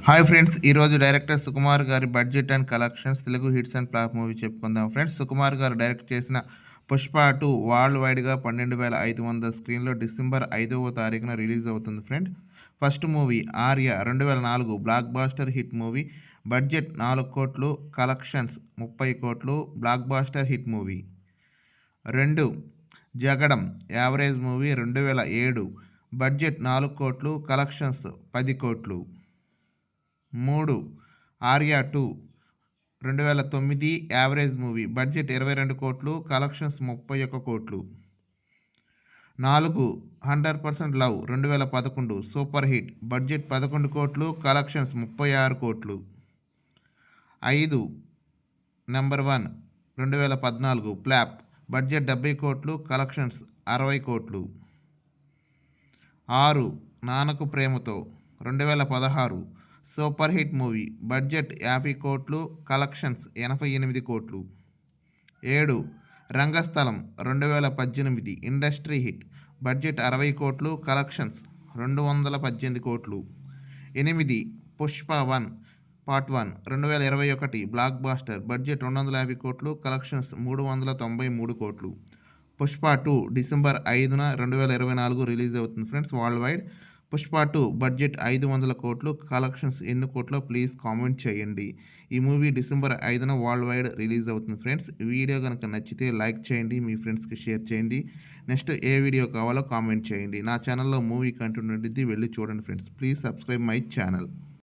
Hi friends, ఈరోజు director Sukumar గారి budget and collections Telugu hits and flop movie చెప్పుకుందాం. Friends, Sukumar గారు డైరెక్ట్ చేసిన పుష్ప 2 వరల్డ్ వైడ్గా 12,500 స్క్రీన్లో డిసెంబర్ 5వ తారీఖున రిలీజ్ అవుతుంది. Friend, first movie Arya 2004 blockbuster hit movie. Budget 4 కోట్లు, కలెక్షన్స్ 30 కోట్లు, బ్లాక్ బాస్టర్ హిట్ మూవీ. 2 జగడం యావరేజ్ మూవీ 2007, బడ్జెట్ 4 కోట్లు, కలెక్షన్స్ 10 కోట్లు. 3 ఆర్య 2 2009 యావరేజ్ మూవీ, బడ్జెట్ 22 కోట్లు, కలెక్షన్స్ 31 కోట్లు. 4 100% లవ్ 2011 సూపర్ హిట్, బడ్జెట్ 11 కోట్లు, కలెక్షన్స్ 36 కోట్లు. 5 నెంబర్ 1 2014 ఫ్లాప్, బడ్జెట్ 70 కోట్లు, కలెక్షన్స్ 60 కోట్లు. 6 Nannaku Prematho 2016 super hit movie, budget 50 కోట్లు, కలెక్షన్స్ 88 కోట్లు. 7 రంగస్థలం 2018 ఇండస్ట్రీ హిట్, బడ్జెట్ 60 కోట్లు, కలెక్షన్స్ 218 కోట్లు. 8 Pushpa 1 part 1 2021 blockbuster, budget 250 కోట్లు, కలెక్షన్స్ 393 కోట్లు. పుష్ప 2 డిసెంబర్ 5న 2024 రిలీజ్ అవుతుంది. Friends, worldwide Pushpa 2 budget 500 కోట్లు, కలెక్షన్స్ ఎన్ని కోట్లో ప్లీజ్ కామెంట్ చేయండి. ఈ మూవీ డిసెంబర్ 5న వరల్డ్ వైడ్ రిలీజ్ అవుతుంది. ఫ్రెండ్స్, వీడియో కనుక నచ్చితే లైక్ చేయండి, మీ ఫ్రెండ్స్కి షేర్ చేయండి. నెక్స్ట్ ఏ వీడియో కావాలో కామెంట్ చేయండి. నా ఛానల్లో మూవీ కంటెంట్ ఉంటుంది, వెళ్ళి చూడండి. Friends, please subscribe my channel.